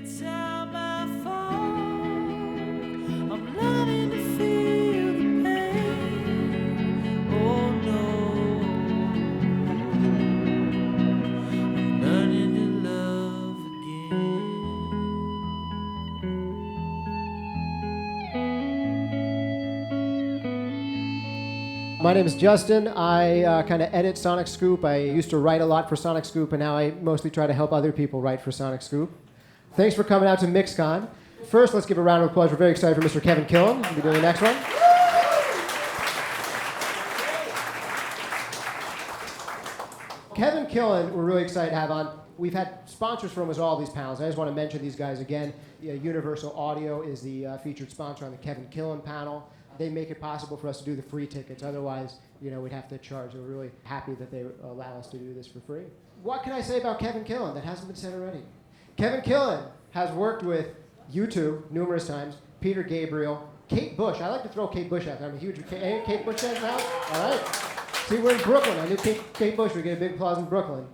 time I fall, I'm learning to feel the pain. Oh no, I'm learning to love again. My name is Justin. I kind of edit SonicScoop. I used to write a lot for SonicScoop, and now I mostly try to help other people write for SonicScoop. Thanks for coming out to MixCon. First, let's give a round of applause. We're very excited for Mr. Kevin Killen. We'll be doing the next one. Kevin Killen, we're really excited to have on. We've had sponsors for almost all these panels. I just want to mention these guys again. Universal Audio is the featured sponsor on the Kevin Killen panel. They make it possible for us to do the free tickets. Otherwise, we'd have to charge. We're really happy that they allow us to do this for free. What can I say about Kevin Killen that hasn't been said already? Kevin Killen has worked with U2 numerous times, Peter Gabriel, Kate Bush. I like to throw Kate Bush out there. I'm a huge Kate Bush fan now. All right. See, we're in Brooklyn. I knew Kate Bush would get a big applause in Brooklyn.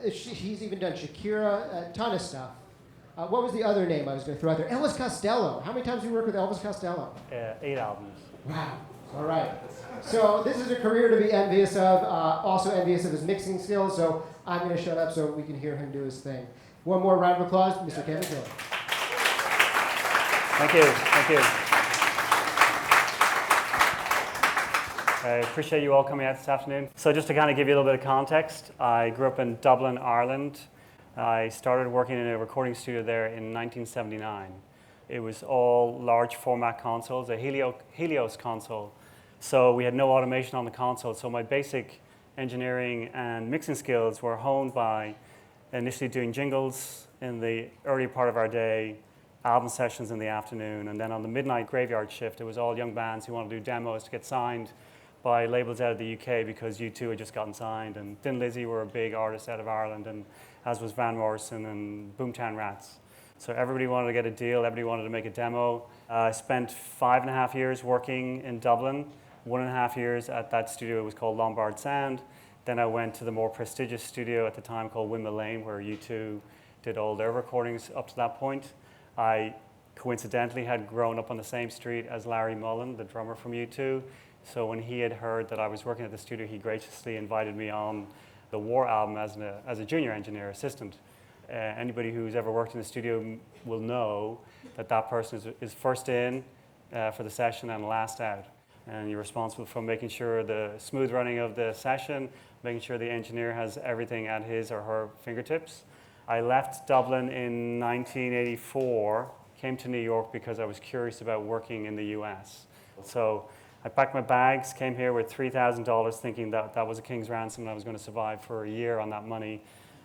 He's even done Shakira, a ton of stuff. What was the other name I was going to throw out there? Elvis Costello. How many times have you worked with Elvis Costello? 8 albums. Wow. All right. So this is a career to be envious of, also envious of his mixing skills, so I'm going to shut up so we can hear him do his thing. One more round of applause, Mr. Kevin Killen. Thank you. Thank you. I appreciate you all coming out this afternoon. So just to kind of give you a little bit of context, I grew up in Dublin, Ireland. I started working in a recording studio there in 1979. It was all large format consoles, a Helios console. So we had no automation on the console. So my basic engineering and mixing skills were honed by initially doing jingles in the early part of our day, album sessions in the afternoon, and then on the midnight graveyard shift, it was all young bands who wanted to do demos to get signed by labels out of the UK because U2 had just gotten signed, and Thin Lizzy were a big artist out of Ireland, and as was Van Morrison and Boomtown Rats. So everybody wanted to get a deal, everybody wanted to make a demo. I spent 5.5 years working in Dublin, 1.5 years at that studio. It was called Lombard Sound. Then I went to the more prestigious studio at the time called Windmill Lane, where U2 did all their recordings up to that point. I coincidentally had grown up on the same street as Larry Mullen, the drummer from U2. So when he had heard that I was working at the studio, he graciously invited me on the War album as a junior engineer assistant. Anybody who's ever worked in the studio will know that that person is first in for the session and last out. And you're responsible for making sure the smooth running of the session, making sure the engineer has everything at his or her fingertips. I left Dublin in 1984, came to New York because I was curious about working in the US. So I packed my bags, came here with $3,000 thinking that that was a king's ransom and I was going to survive for a year on that money.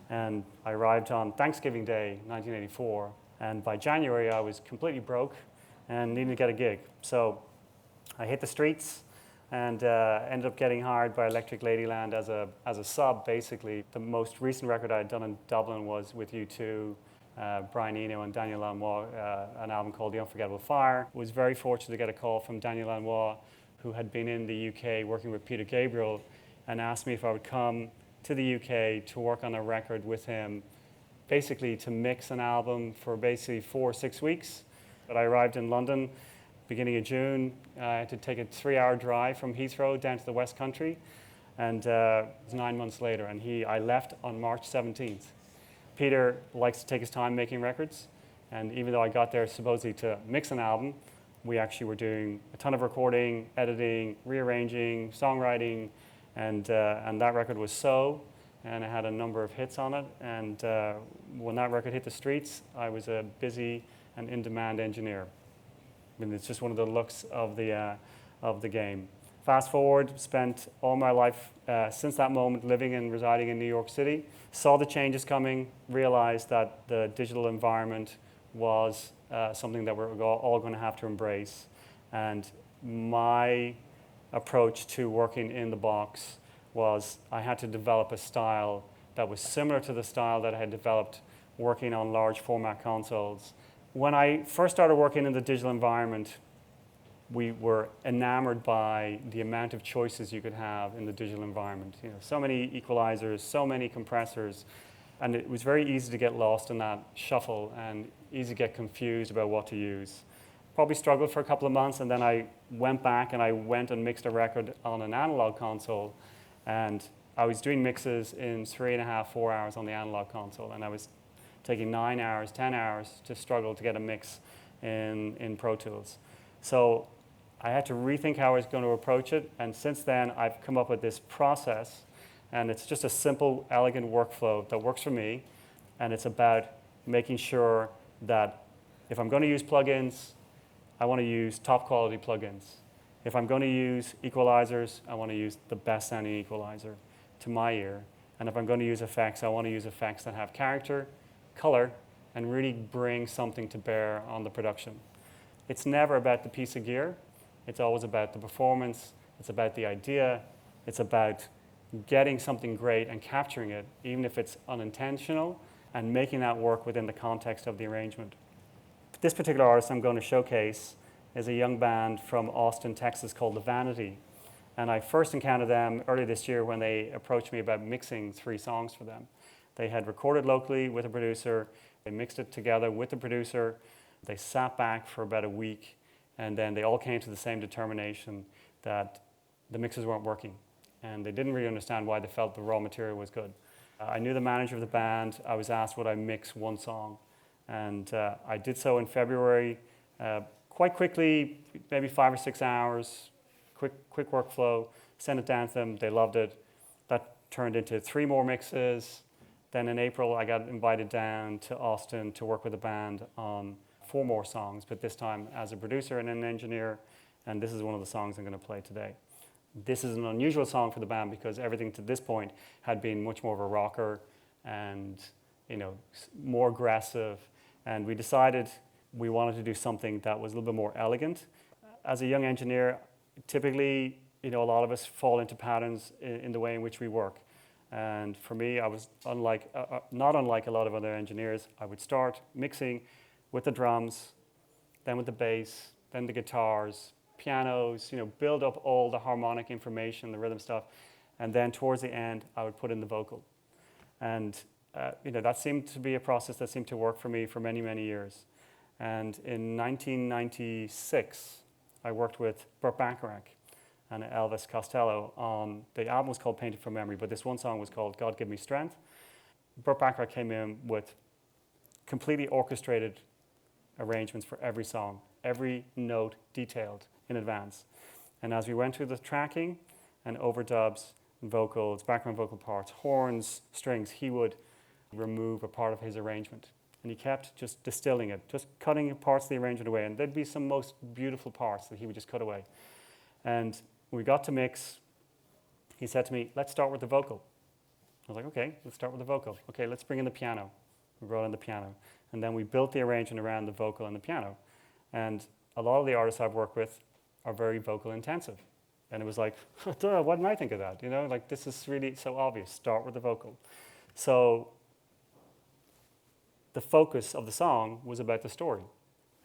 And I arrived on Thanksgiving Day, 1984. And by January, I was completely broke and needed to get a gig. So I hit the streets and ended up getting hired by Electric Ladyland as a sub, basically. The most recent record I had done in Dublin was with U2, Brian Eno and Daniel Lanois, an album called The Unforgettable Fire. I was very fortunate to get a call from Daniel Lanois, who had been in the UK working with Peter Gabriel, and asked me if I would come to the UK to work on a record with him, basically to mix an album for basically 4 or 6 weeks. But I arrived in London beginning of June. I had to take a 3-hour drive from Heathrow down to the West Country, and it was 9 months later, and I left on March 17th. Peter likes to take his time making records, and even though I got there supposedly to mix an album, we actually were doing a ton of recording, editing, rearranging, songwriting, and that record was So, and it had a number of hits on it, and when that record hit the streets, I was a busy and in-demand engineer. I mean, it's just one of the looks of the game. Fast forward, spent all my life since that moment living and residing in New York City, saw the changes coming, realized that the digital environment was something that we're all going to have to embrace. And my approach to working in the box was I had to develop a style that was similar to the style that I had developed working on large format consoles. When I first started working in the digital environment, we were enamored by the amount of choices you could have in the digital environment. So many equalizers, so many compressors, and it was very easy to get lost in that shuffle. And easy to get confused about what to use. Probably struggled for a couple of months, and then I went back and I went and mixed a record on an analog console, and I was doing mixes in 3.5, 4 hours on the analog console, and I was taking 9 hours, 10 hours to struggle to get a mix in Pro Tools. So I had to rethink how I was going to approach it, and since then I've come up with this process, and it's just a simple, elegant workflow that works for me, and it's about making sure that if I'm going to use plugins, I want to use top quality plugins. If I'm going to use equalizers, I want to use the best sounding equalizer to my ear. And if I'm going to use effects, I want to use effects that have character, color, and really bring something to bear on the production. It's never about the piece of gear. It's always about the performance. It's about the idea. It's about getting something great and capturing it, even if it's unintentional, and making that work within the context of the arrangement. This particular artist I'm going to showcase is a young band from Austin, Texas called The Vanity. And I first encountered them earlier this year when they approached me about mixing 3 songs for them. They had recorded locally with a producer. They mixed it together with the producer. They sat back for about a week, and then they all came to the same determination that the mixes weren't working. And they didn't really understand why they felt the raw material was good. I knew the manager of the band. I was asked would I mix 1 song. And I did so in February, quite quickly, maybe 5 or 6 hours, quick workflow, sent it down to them. They loved it. That turned into 3 more mixes. Then in April, I got invited down to Austin to work with the band on 4 more songs, but this time as a producer and an engineer. And this is one of the songs I'm going to play today. This is an unusual song for the band because everything to this point had been much more of a rocker and more aggressive. And we decided we wanted to do something that was a little bit more elegant. As a young engineer, typically, a lot of us fall into patterns in the way in which we work. And for me, I was not unlike a lot of other engineers. I would start mixing with the drums, then with the bass, then the guitars, pianos, build up all the harmonic information, the rhythm stuff. And then towards the end, I would put in the vocal. And that seemed to be a process that seemed to work for me for many, many years. And in 1996, I worked with Burt Bacharach and Elvis Costello on, the album was called Painted from Memory, but this one song was called God Give Me Strength. Burt Bacharach came in with completely orchestrated arrangements for every song, every note detailed in advance. And as we went through the tracking and overdubs, vocals, background vocal parts, horns, strings, he would remove a part of his arrangement. And he kept just distilling it, just cutting parts of the arrangement away. And there'd be some most beautiful parts that he would just cut away. And when we got to mix, he said to me, let's start with the vocal. I was like, okay, let's start with the vocal. Okay, let's bring in the piano. We brought in the piano. And then we built the arrangement around the vocal and the piano. And a lot of the artists I've worked with are very vocal intensive. And it was like, duh, why didn't I think of that? This is really so obvious. Start with the vocal. So the focus of the song was about the story.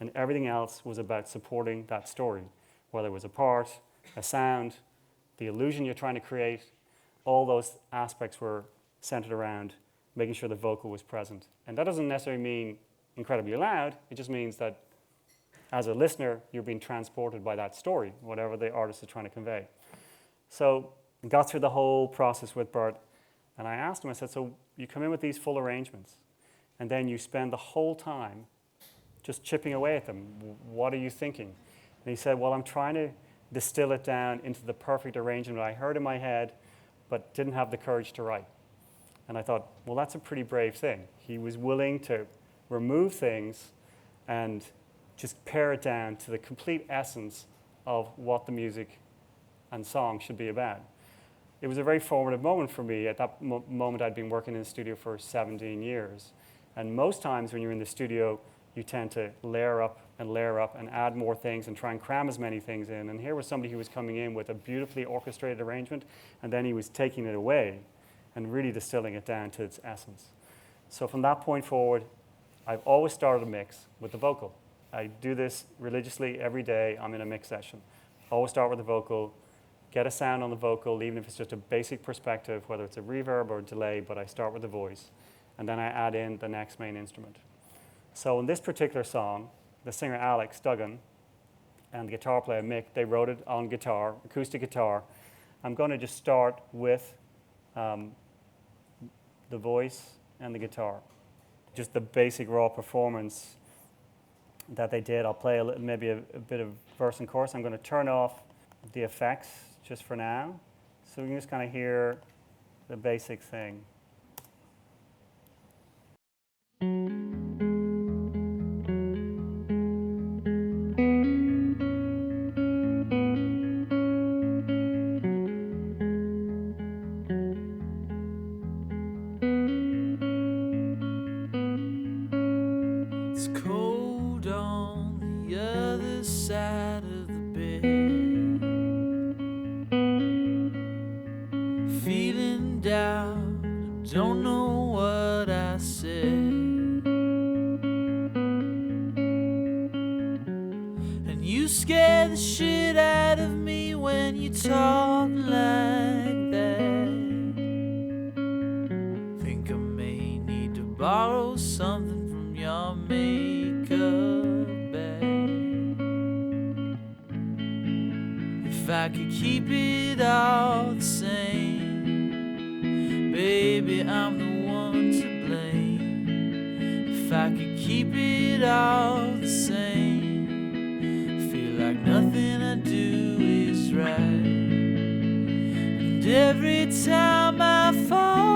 And everything else was about supporting that story. Whether it was a part, a sound, the illusion you're trying to create, all those aspects were centered around making sure the vocal was present. And that doesn't necessarily mean incredibly loud. It just means that as a listener, you're being transported by that story, whatever the artist is trying to convey. So I got through the whole process with Burt, and I asked him, I said, so you come in with these full arrangements, and then you spend the whole time just chipping away at them. What are you thinking? And he said, well, I'm trying to distill it down into the perfect arrangement I heard in my head, but didn't have the courage to write. And I thought, well, that's a pretty brave thing. He was willing to remove things and just pare it down to the complete essence of what the music and song should be about. It was a very formative moment for me. At that moment, I'd been working in the studio for 17 years. And most times when you're in the studio, you tend to layer up and add more things and try and cram as many things in. And here was somebody who was coming in with a beautifully orchestrated arrangement, and then he was taking it away and really distilling it down to its essence. So from that point forward, I've always started a mix with the vocal. I do this religiously every day I'm in a mix session. Always start with the vocal, get a sound on the vocal, even if it's just a basic perspective, whether it's a reverb or a delay, but I start with the voice. And then I add in the next main instrument. So in this particular song, the singer Alex Duggan and the guitar player Mick, they wrote it on guitar, acoustic guitar. I'm going to just start with the voice and the guitar. Just the basic raw performance that they did. I'll play maybe a bit of verse and chorus. I'm going to turn off the effects just for now, so we can just kind of hear the basic thing. It's cold on the other side of the bed. Feeling down, don't know what I said. And you scare the shit out of me when you talk like that. Think I may need to borrow something from your makeup bag. If I could keep it all the same, baby, I'm the one to blame. If I could keep it all the same, feel like nothing I do is right. And every time I fall,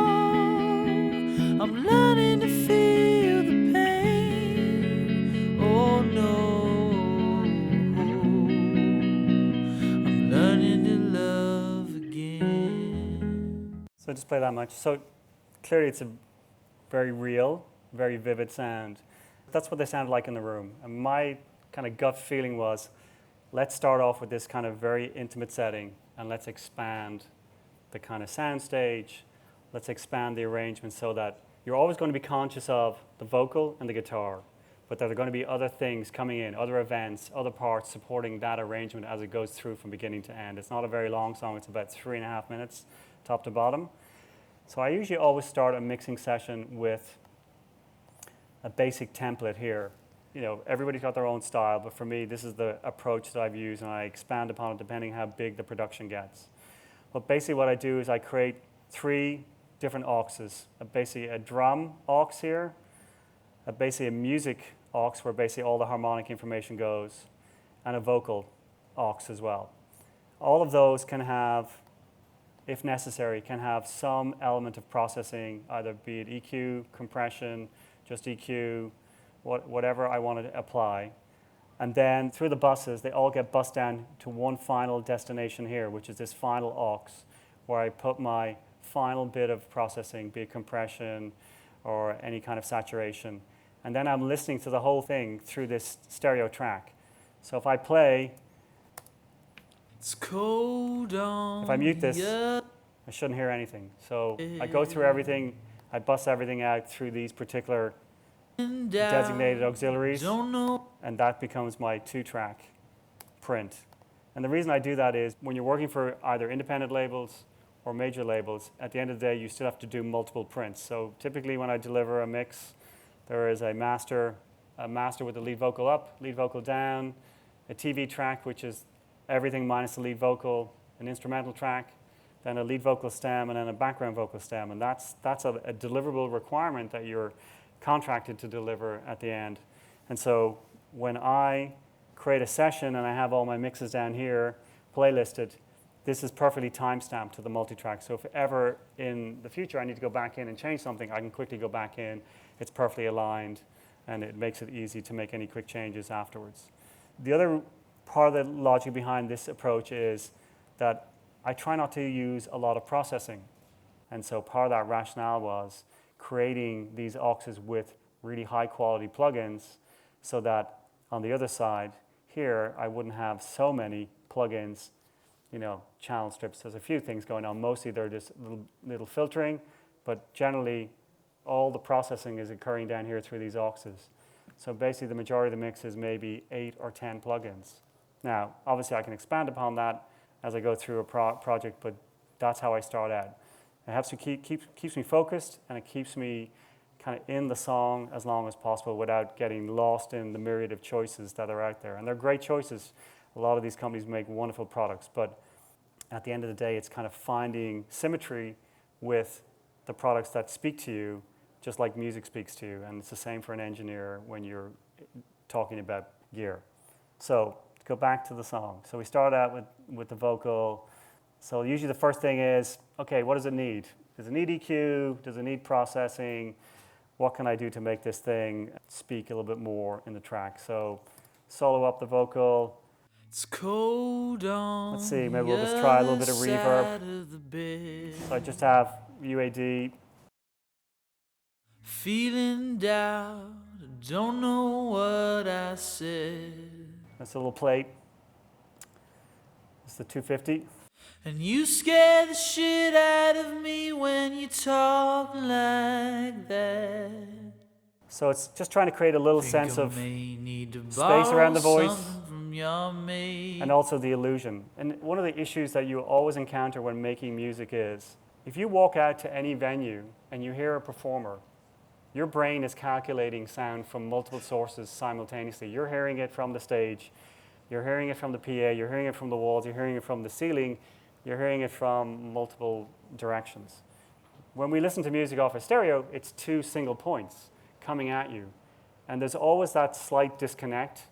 I'm learning to feel the pain. Oh no, I'm learning to love again. So just play that much. So clearly it's a very real, very vivid sound. That's what they sounded like in the room. And my kind of gut feeling was, let's start off with this kind of very intimate setting and let's expand the kind of sound stage. Let's expand the arrangement so that you're always going to be conscious of the vocal and the guitar, but there are going to be other things coming in, other events, other parts supporting that arrangement as it goes through from beginning to end. It's not a very long song. It's about 3.5 minutes, top to bottom. So I usually always start a mixing session with a basic template here. You know, everybody's got their own style, but for me, this is the approach that I've used, and I expand upon it depending how big the production gets. But basically what I do is I create 3 different auxes. Basically a drum aux here, basically a music aux where basically all the harmonic information goes, and a vocal aux as well. All of those can have, if necessary, can have some element of processing, either be it EQ, compression, just EQ, whatever I want to apply. And then through the buses, they all get bussed down to one final destination here, which is this final aux, where I put my final bit of processing, be it compression or any kind of saturation. And then I'm listening to the whole thing through this stereo track. So if I play, It's cold on if I mute this, the I shouldn't hear anything. So I go through everything, I bust everything out through these particular designated auxiliaries, don't know. and that becomes my 2-track print. And the reason I do that is when you're working for either independent labels or major labels, at the end of the day, you still have to do multiple prints. So typically when I deliver a mix, there is a master with the lead vocal up, lead vocal down, a TV track, which is everything minus the lead vocal, an instrumental track, then a lead vocal stem, and then a background vocal stem. And that's a deliverable requirement that you're contracted to deliver at the end. And so when I create a session and I have all my mixes down here playlisted, this is perfectly time-stamped to the multi-track. So if ever in the future I need to go back in and change something, I can quickly go back in. It's perfectly aligned, and it makes it easy to make any quick changes afterwards. The other part of the logic behind this approach is that I try not to use a lot of processing. And so part of that rationale was creating these auxes with really high-quality plugins so that on the other side here, I wouldn't have so many plugins, channel strips. There's a few things going on. Mostly they're just little filtering, but generally all the processing is occurring down here through these auxes. So basically the majority of the mix is maybe 8 or 10 plugins. Now, obviously I can expand upon that as I go through a project, but that's how I start out. It helps me keeps me focused, and it keeps me kind of in the song as long as possible without getting lost in the myriad of choices that are out there. And they're great choices. A lot of these companies make wonderful products, but at the end of the day, it's kind of finding symmetry with the products that speak to you, just like music speaks to you. And it's the same for an engineer when you're talking about gear. So to go back to the song. So we start out with the vocal. So usually the first thing is, okay, what does it need? Does it need EQ? Does it need processing? What can I do to make this thing speak a little bit more in the track? So solo up the vocal. It's cold on Let's see, maybe we'll just try a little bit of reverb. So I just have UAD. Feeling doubt, don't know what I said. That's a little plate. It's the 250. And you scare the shit out of me when you talk like that. So it's just trying to create a little sense of space around the voice and also the illusion. And one of the issues that you always encounter when making music is, if you walk out to any venue and you hear a performer, your brain is calculating sound from multiple sources simultaneously. You're hearing it from the stage, you're hearing it from the PA, you're hearing it from the walls, you're hearing it from the ceiling, you're hearing it from multiple directions. When we listen to music off a stereo, it's two single points coming at you. And there's always that slight disconnect.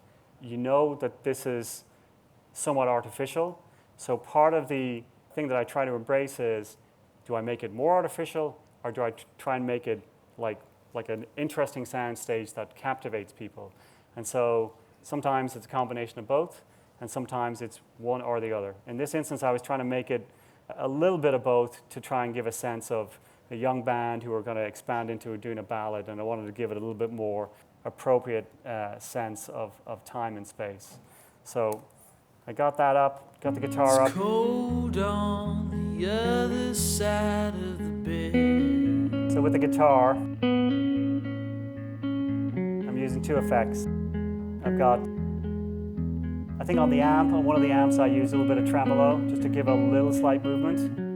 You know that this is somewhat artificial. So part of the thing that I try to embrace is, do I make it more artificial, or do I try and make it like an interesting sound stage that captivates people? And so sometimes it's a combination of both, and sometimes it's one or the other. In this instance, I was trying to make it a little bit of both to try and give a sense of a young band who are going to expand into doing a ballad, and I wanted to give it a little bit more appropriate sense of time and space. So I got that up, got the guitar up. It's cold on the other side of the bed. So with the guitar, I'm using two effects. I've got, I think on the amp, on one of the amps, I use a little bit of tremolo just to give a little slight movement.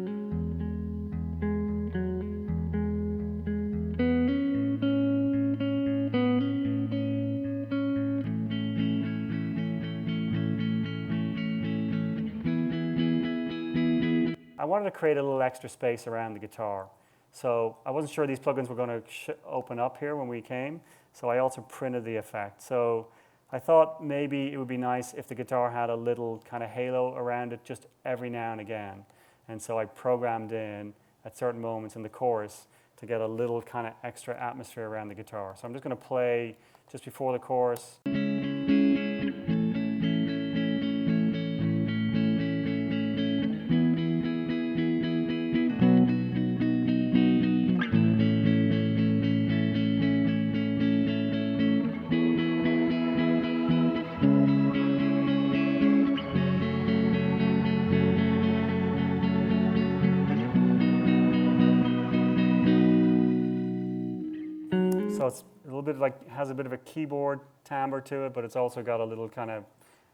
I wanted to create a little extra space around the guitar. So I wasn't sure these plugins were going to open up here when we came, so I also printed the effect. So I thought maybe it would be nice if the guitar had a little kind of halo around it just every now and again. And so I programmed in at certain moments in the chorus to get a little kind of extra atmosphere around the guitar. So I'm just going to play just before the chorus. So it's a little bit like, has a bit of a keyboard timbre to it, but it's also got a little kind of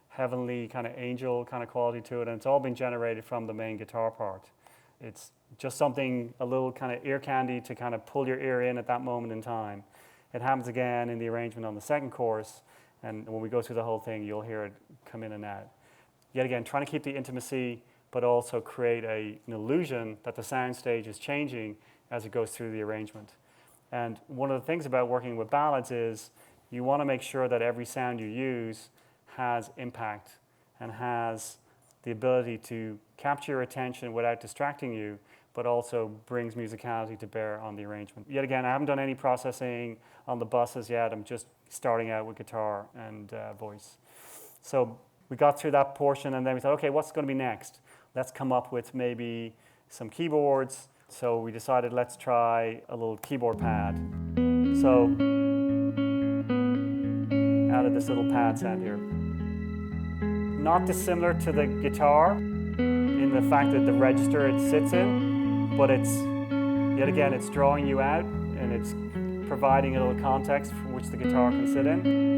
heavenly, kind of angel kind of quality to it, and it's all been generated from the main guitar part. It's just something, a little kind of ear candy to kind of pull your ear in at that moment in time. It happens again in the arrangement on the second chorus, and when we go through the whole thing, you'll hear it come in and out. Yet again, trying to keep the intimacy, but also create an illusion that the sound stage is changing as it goes through the arrangement. And one of the things about working with ballads is you want to make sure that every sound you use has impact and has the ability to capture your attention without distracting you, but also brings musicality to bear on the arrangement. Yet again, I haven't done any processing on the buses yet. I'm just starting out with guitar and voice. So we got through that portion, and then we thought, okay, what's going to be next? Let's come up with maybe some keyboards. So we decided, let's try a little keyboard pad. So added this little pad sound here. Not dissimilar to the guitar in the fact that the register it sits in, but it's, yet again, it's drawing you out and it's providing a little context for which the guitar can sit in.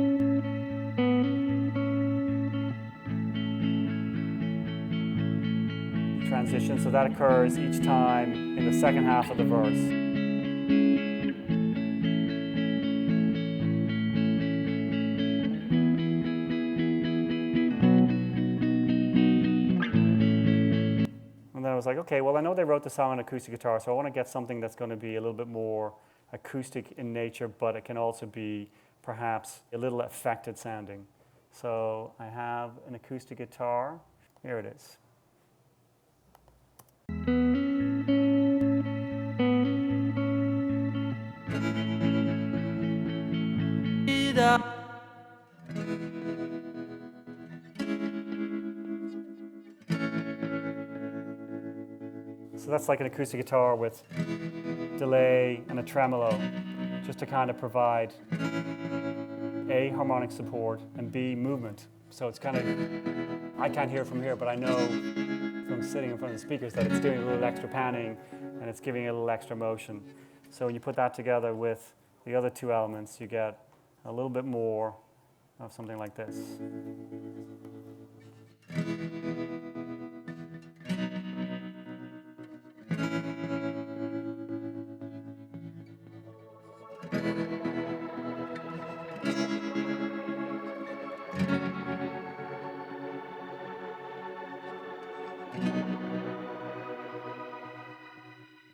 Transition, so that occurs each time in the second half of the verse. was like, okay, well, I know they wrote the song on acoustic guitar, so I want to get something that's going to be a little bit more acoustic in nature, but it can also be perhaps a little affected sounding. So I have an acoustic guitar. Here it is. So that's like an acoustic guitar with delay and a tremolo, just to kind of provide A, harmonic support, and B, movement. So it's kind of, I can't hear it from here, but I know from sitting in front of the speakers that it's doing a little extra panning and it's giving it a little extra motion. So when you put that together with the other two elements, you get a little bit more of something like this.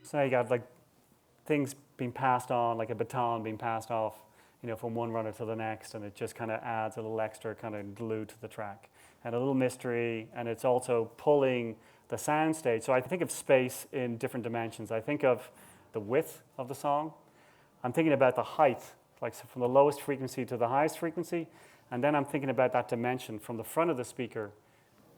So now you got like things being passed on, like a baton being passed off, from one runner to the next, and it just kind of adds a little extra kind of glue to the track. And a little mystery, and it's also pulling the sound stage. So I think of space in different dimensions. I think of the width of the song. I'm thinking about the height, like so from the lowest frequency to the highest frequency. And then I'm thinking about that dimension from the front of the speaker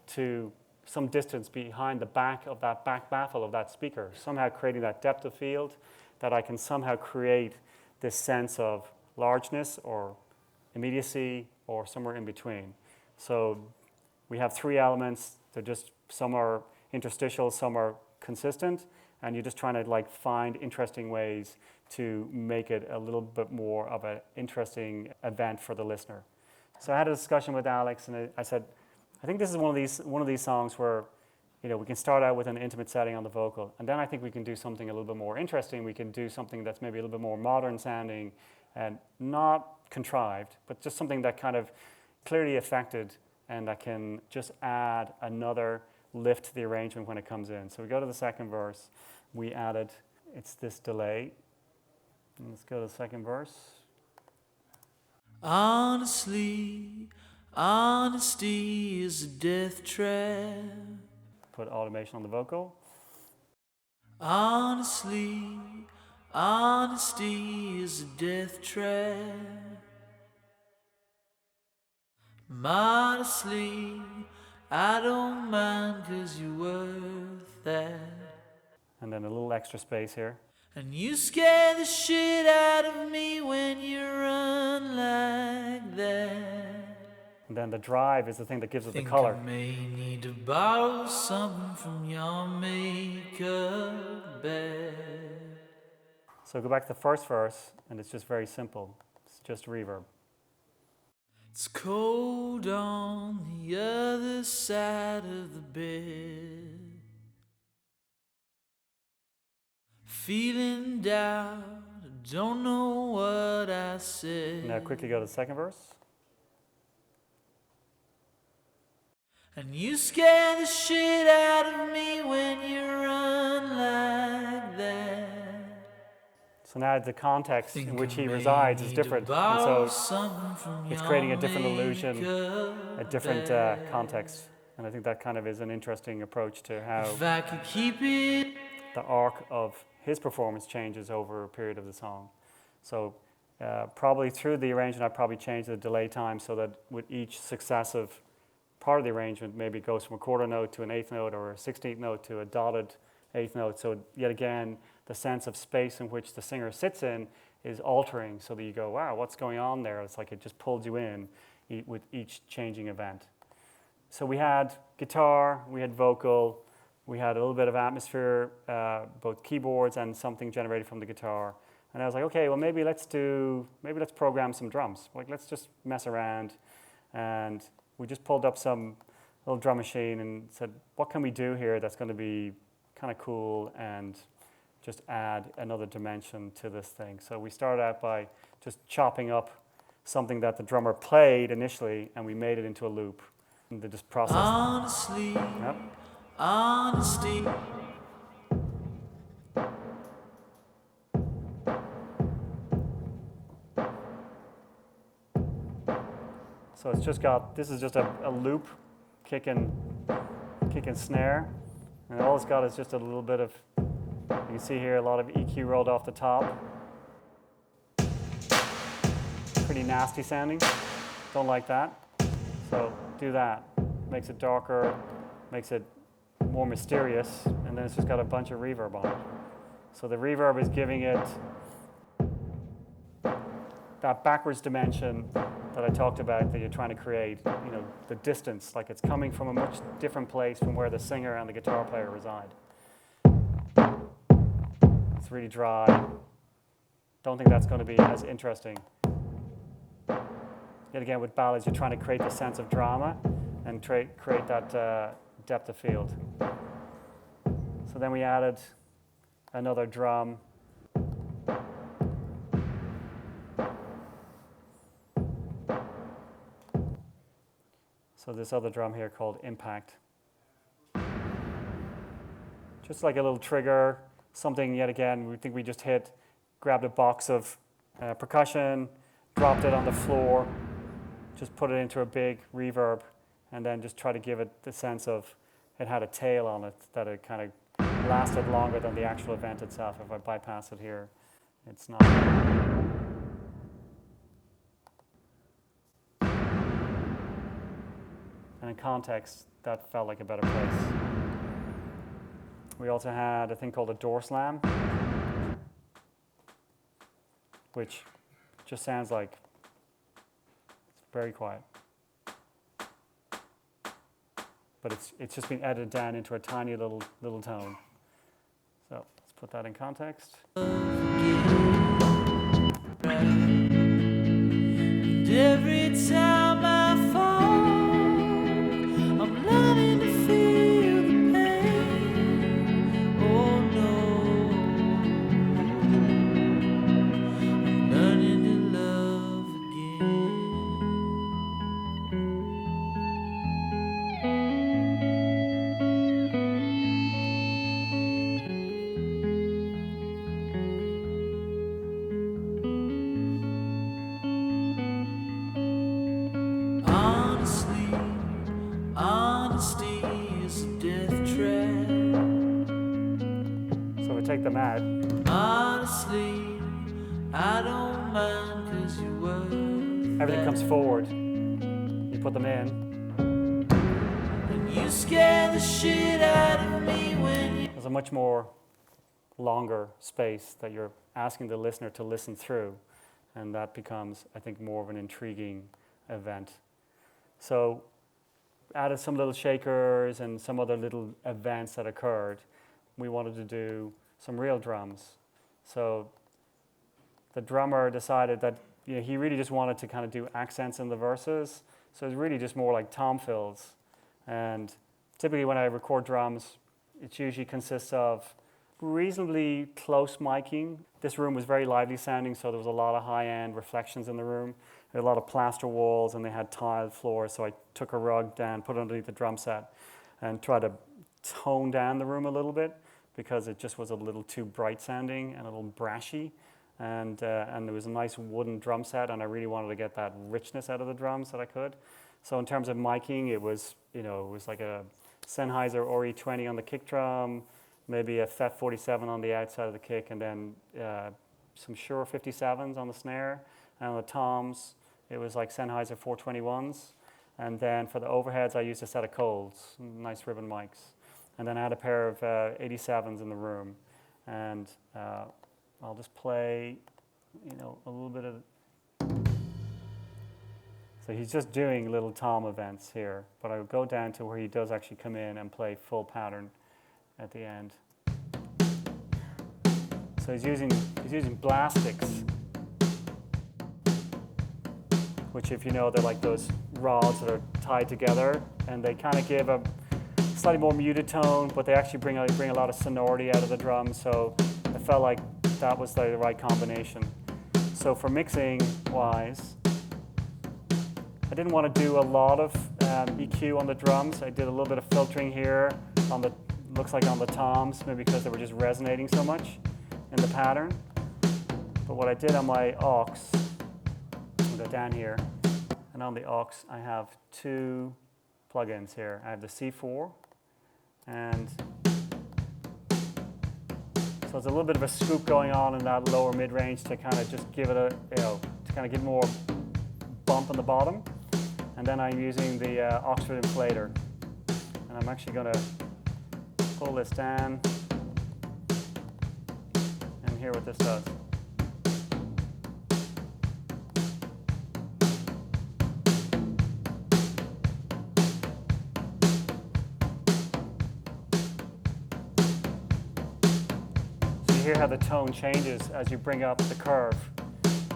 to some distance behind the back of that back baffle of that speaker, somehow creating that depth of field that I can somehow create this sense of largeness or immediacy or somewhere in between. So we have three elements. They're just, some are interstitial, some are consistent, and you're just trying to like find interesting ways to make it a little bit more of an interesting event for the listener. So I had a discussion with Alex, and I said, I think this is one of these songs where, we can start out with an intimate setting on the vocal, and then I think we can do something a little bit more interesting. We can do something that's maybe a little bit more modern sounding and not contrived, but just something that kind of clearly affected and that can just add another lift to the arrangement when it comes in. So we go to the second verse. We added, it's this delay. And let's go to the second verse. Honestly, honesty is a death trap. Put automation on the vocal. Honestly, honesty is a death trap. Modestly, I don't mind 'cause you're worth that. And then a little extra space here. And you scare the shit out of me when you run like that. And then the drive is the thing that gives it the Think color. I may need to borrow something from your makeup bag. So go back to the first verse, and it's just very simple. It's just reverb. It's cold on the other side of the bed. Feeling doubt, don't know what I said. Now quickly go to the second verse. And you scare the shit out of me when you run like that. So now the context Think in which I he may resides is need to different. And borrow so something from it's your creating a different illusion, a makeup different bag. context. And I think that kind of is an interesting approach to how If I could keep it. the arc of his performance changes over a period of the song. So probably through the arrangement, I probably changed the delay time so that with each successive part of the arrangement, maybe it goes from a quarter note to an eighth note or a 16th note to a dotted eighth note. So yet again, the sense of space in which the singer sits in is altering so that you go, wow, what's going on there? It's like it just pulls you in with each changing event. So we had guitar, we had vocal, we had a little bit of atmosphere, both keyboards and something generated from the guitar. And I was like, okay, well maybe let's program some drums. Like let's just mess around. And we just pulled up some little drum machine and said, what can we do here that's going to be kind of cool and just add another dimension to this thing. So we started out by just chopping up something that the drummer played initially, and we made it into a loop. And they just processed. Honestly, Yep. honesty So it's just got, this is just a loop, kick and snare. And all it's got is just a little bit of, you can see here a lot of EQ rolled off the top. Pretty nasty sounding, don't like that. So do that, makes it darker, makes it more mysterious, and then it's just got a bunch of reverb on it. So the reverb is giving it that backwards dimension that I talked about that you're trying to create, you know, the distance, like it's coming from a much different place from where the singer and the guitar player reside. It's really dry. Don't think that's going to be as interesting. Yet again, with ballads, you're trying to create the sense of drama and create that depth of field. So then we added another drum. So this other drum here called Impact. Just like a little trigger, something yet again, we think we just grabbed a box of percussion, dropped it on the floor, just put it into a big reverb, and then just try to give it the sense of it had a tail on it, that it kind of lasted longer than the actual event itself. If I bypass it here, it's not. And in context, that felt like a better place. We also had a thing called a door slam, which just sounds like it's very quiet. But it's just been edited down into a tiny little tone. So let's put that in context. And every time I fall, I'm learning to feel the pain. Oh no, I'm learning to love again. Honesty is a death trap. So we take them out. Honestly, I don't mind 'cause you were. Everything comes forward. You put them in. And you scare the shit out of me when you. There's a much more longer space that you're asking the listener to listen through, and that becomes, I think, more of an intriguing event. So added some little shakers and some other little events that occurred. We wanted to do some real drums. So the drummer decided that, you know, he really just wanted to kind of do accents in the verses. So it's really just more like tom fills. And typically when I record drums, it usually consists of reasonably close miking. This room was very lively sounding, so there was a lot of high-end reflections in the room. There were a lot of plaster walls, and they had tiled floors, so I took a rug down, put it underneath the drum set, and tried to tone down the room a little bit, because it just was a little too bright sounding and a little brashy. And there was a nice wooden drum set, and I really wanted to get that richness out of the drums that I could. So in terms of miking, it was like a Sennheiser RE20 on the kick drum, maybe a FET 47 on the outside of the kick, and then some Shure 57s on the snare. And on the toms, it was like Sennheiser 421s. And then for the overheads, I used a set of Coles, nice ribbon mics. And then I had a pair of 87s in the room. And I'll just play, a little bit of. So he's just doing little tom events here. But I would go down to where he does actually come in and play full pattern at the end. So he's using blastics, which, if you know, they're like those rods that are tied together, and they kind of give a slightly more muted tone, but they actually bring a lot of sonority out of the drum. So I felt like that was the right combination. So for mixing wise, I didn't want to do a lot of EQ on the drums. I did a little bit of filtering here on the, looks like on the toms, maybe because they were just resonating so much in the pattern. But what I did on my aux, I'll go down here, and And on the aux, I have two plugins here. I have the C4, and so it's a little bit of a scoop going on in that lower mid-range to kind of just give it a, to kind of give more bump on the bottom. And then I'm using the Oxford Inflator. And I'm actually going to pull this down and hear what this does. Hear how the tone changes as you bring up the curve.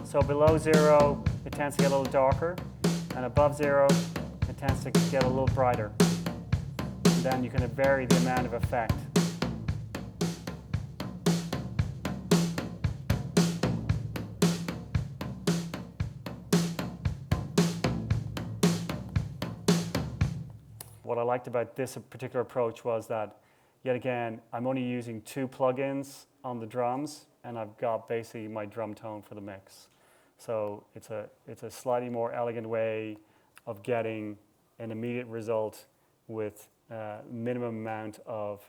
So below 0, it tends to get a little darker, and above 0, it tends to get a little brighter. And then you can vary the amount of effect. What I liked about this particular approach was that, yet again, I'm only using two plugins on the drums, and I've got basically my drum tone for the mix. So it's a slightly more elegant way of getting an immediate result with minimum amount of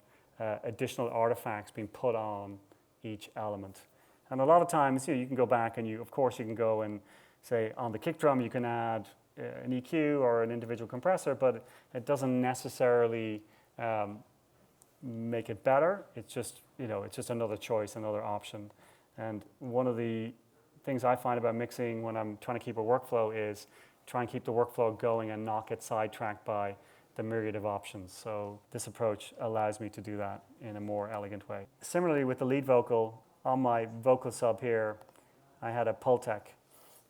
additional artifacts being put on each element. And a lot of times, you can go back and of course you can go and say on the kick drum you can add an EQ or an individual compressor, but it doesn't necessarily make it better. It's just, it's just another choice, another option. And one of the things I find about mixing when I'm trying to keep a workflow is try and keep the workflow going and not get sidetracked by the myriad of options. So this approach allows me to do that in a more elegant way. Similarly with the lead vocal, on my vocal sub here, I had a Pultec.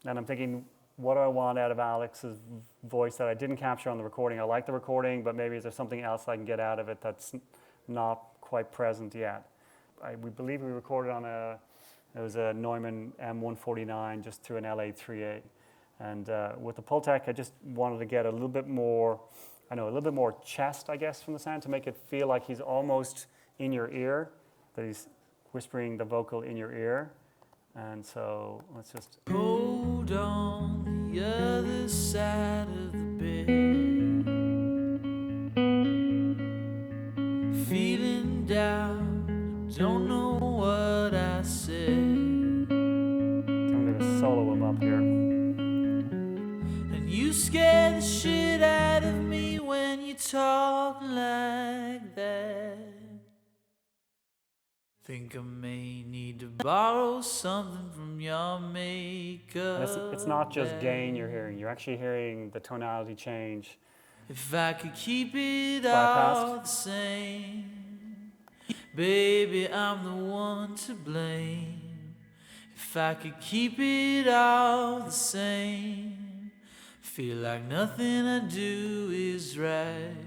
And I'm thinking, what do I want out of Alex's voice that I didn't capture on the recording? I like the recording, but maybe is there something else I can get out of it that's not quite present yet? We believe we recorded on it was a Neumann M149 just through an LA38. And with the Pultec, I just wanted to get a little bit more, a little bit more chest, I guess, from the sound to make it feel like he's almost in your ear, that he's whispering the vocal in your ear. And so let's just... Hold on the other side of the bed, feeling down, don't know what I said. I'm going to solo him up here. And you scare the shit out of me when you talk like that. Think I may need to borrow something from your makeup. And it's not just gain you're hearing. You're actually hearing the tonality change. If I could keep it Bypassed. all the same, baby, I'm the one to blame. If I could keep it all the same, feel like nothing I do is right.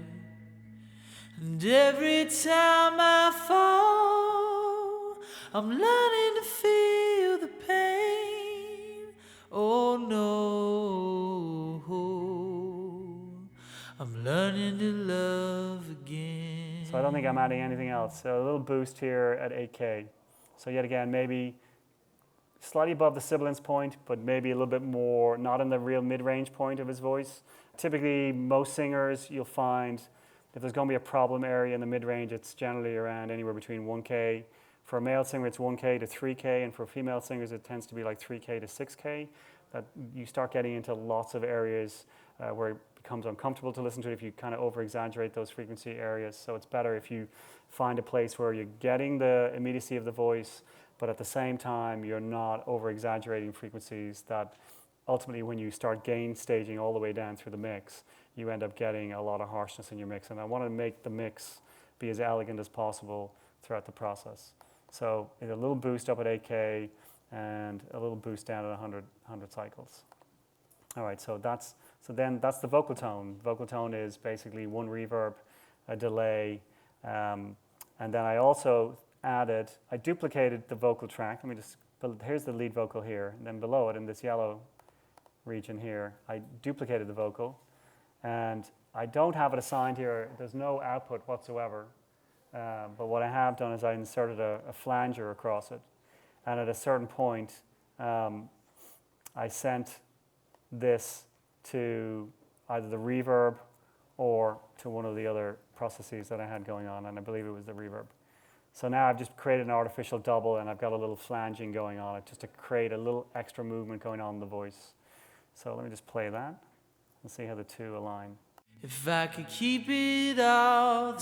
And every time I fall, I'm learning to feel the pain. Oh no, I'm learning to love again. So I don't think I'm adding anything else. So a little boost here at 8K. So yet again, maybe slightly above the sibilance point, but maybe a little bit more, not in the real mid-range point of his voice. Typically, most singers, you'll find if there's going to be a problem area in the mid-range, it's generally around anywhere between 1K. For a male singer, it's 1K to 3K, and for female singers, it tends to be like 3K to 6K. That you start getting into lots of areas where it becomes uncomfortable to listen to if you kind of over-exaggerate those frequency areas. So it's better if you find a place where you're getting the immediacy of the voice, but at the same time, you're not over-exaggerating frequencies that ultimately, when you start gain staging all the way down through the mix, you end up getting a lot of harshness in your mix. And I want to make the mix be as elegant as possible throughout the process. So a little boost up at 8K and a little boost down at 100 cycles. All right, so that's the vocal tone. Vocal tone is basically one reverb, a delay, and then I also I duplicated the vocal track. Here's the lead vocal here, and then below it in this yellow region here, I duplicated the vocal, and I don't have it assigned here. There's no output whatsoever, but what I have done is I inserted a flanger across it, and at a certain point, I sent this to either the reverb or to one of the other processes that I had going on, and I believe it was the reverb. So now I've just created an artificial double, and I've got a little flanging going on it just to create a little extra movement going on in the voice. So let me just play that and see how the two align. If I could keep it all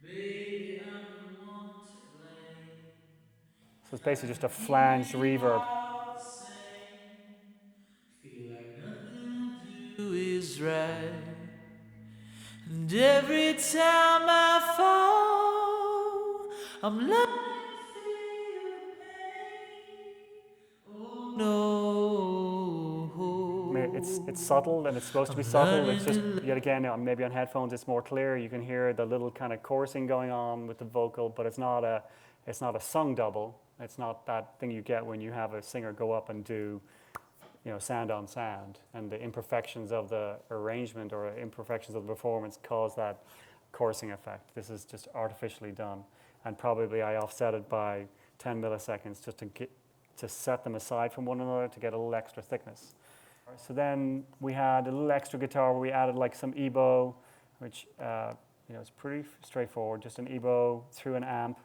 baby, I'm the one to blame. So it's basically just a flanged reverb. Feel like nothing I do is right. And every time I fall, I'm learning to feel the pain. Oh no. It's subtle, and it's supposed to be subtle. It's just, yet again, maybe on headphones it's more clear. You can hear the little kind of chorusing going on with the vocal, but it's not a sung double. It's not that thing you get when you have a singer go up and do, sound on sound, and the imperfections of the arrangement or imperfections of the performance cause that chorusing effect. This is just artificially done, and probably I offset it by 10 milliseconds just to set them aside from one another to get a little extra thickness. So then we had a little extra guitar where we added like some EBO, which it's pretty straightforward, just an EBO through an amp.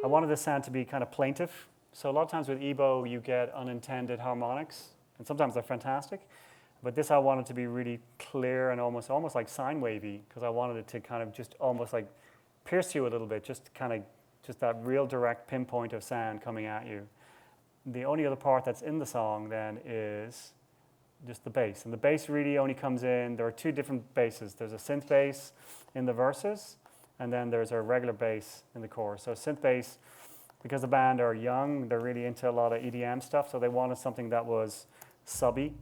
I wanted the sound to be kind of plaintive. So a lot of times with EBO, you get unintended harmonics, and sometimes they're fantastic. But this I wanted to be really clear and almost like sine wavy, because I wanted it to kind of just almost like pierce you a little bit, just that real direct pinpoint of sound coming at you. The only other part that's in the song then is just the bass. And the bass really only comes in, there are two different basses. There's a synth bass in the verses, and then there's a regular bass in the chorus. So synth bass, because the band are young, they're really into a lot of EDM stuff, so they wanted something that was subby.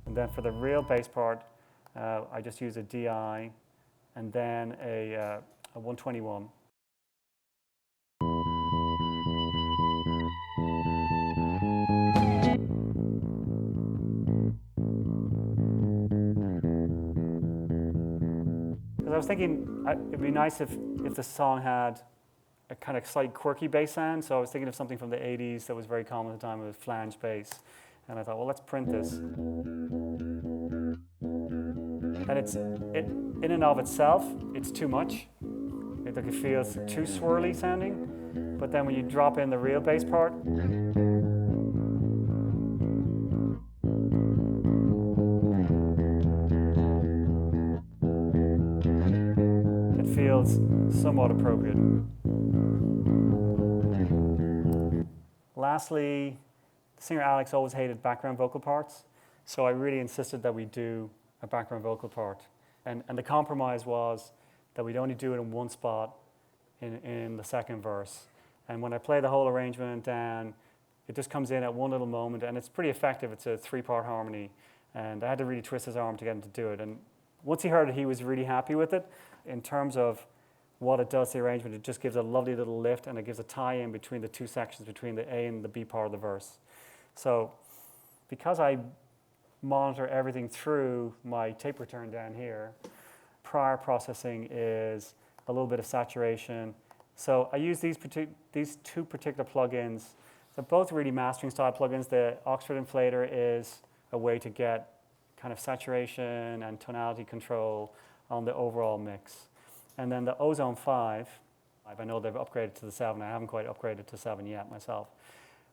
And then for the real bass part, I just used a DI and then a 121. Because I was thinking it'd be nice if the song had a kind of slight quirky bass sound. So I was thinking of something from the 80s that was very common at the time with flange bass. And I thought, well, let's print this. And in and of itself, it's too much. It feels too swirly sounding. But then when you drop in the real bass part, it feels somewhat appropriate. Lastly, singer Alex always hated background vocal parts, so I really insisted that we do a background vocal part. And the compromise was that we'd only do it in one spot in the second verse. And when I play the whole arrangement down, it just comes in at one little moment, and it's pretty effective. It's a three-part harmony, and I had to really twist his arm to get him to do it. And once he heard it, he was really happy with it. In terms of what it does to the arrangement, it just gives a lovely little lift, and it gives a tie-in between the two sections, between the A and the B part of the verse. So because I monitor everything through my tape return down here, prior processing is a little bit of saturation. So I use these two particular plugins. They're both really mastering style plugins. The Oxford Inflator is a way to get kind of saturation and tonality control on the overall mix. And then the Ozone 5, I know they've upgraded to the 7. I haven't quite upgraded to 7 yet myself.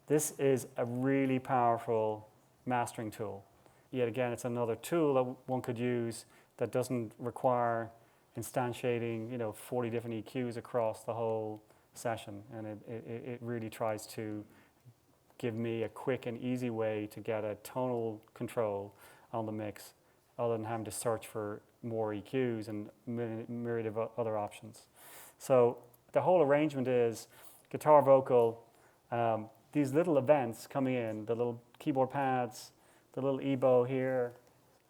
This is a really powerful mastering tool. Yet again, it's another tool that one could use that doesn't require instantiating 40 different EQs across the whole session. And it really tries to give me a quick and easy way to get a tonal control on the mix, other than having to search for more EQs and myriad of other options. So the whole arrangement is guitar, vocal, these little events coming in, the little keyboard pads, the little EBO here.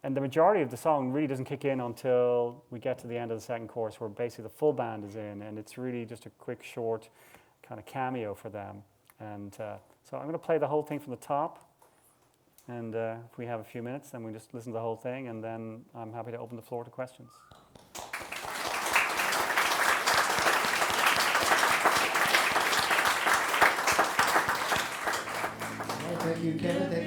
And the majority of the song really doesn't kick in until we get to the end of the second chorus, where basically the full band is in, and it's really just a quick, short kind of cameo for them. And so I'm going to play the whole thing from the top. And if we have a few minutes, then we just listen to the whole thing, and then I'm happy to open the floor to questions. Thank you, Kevin. Thank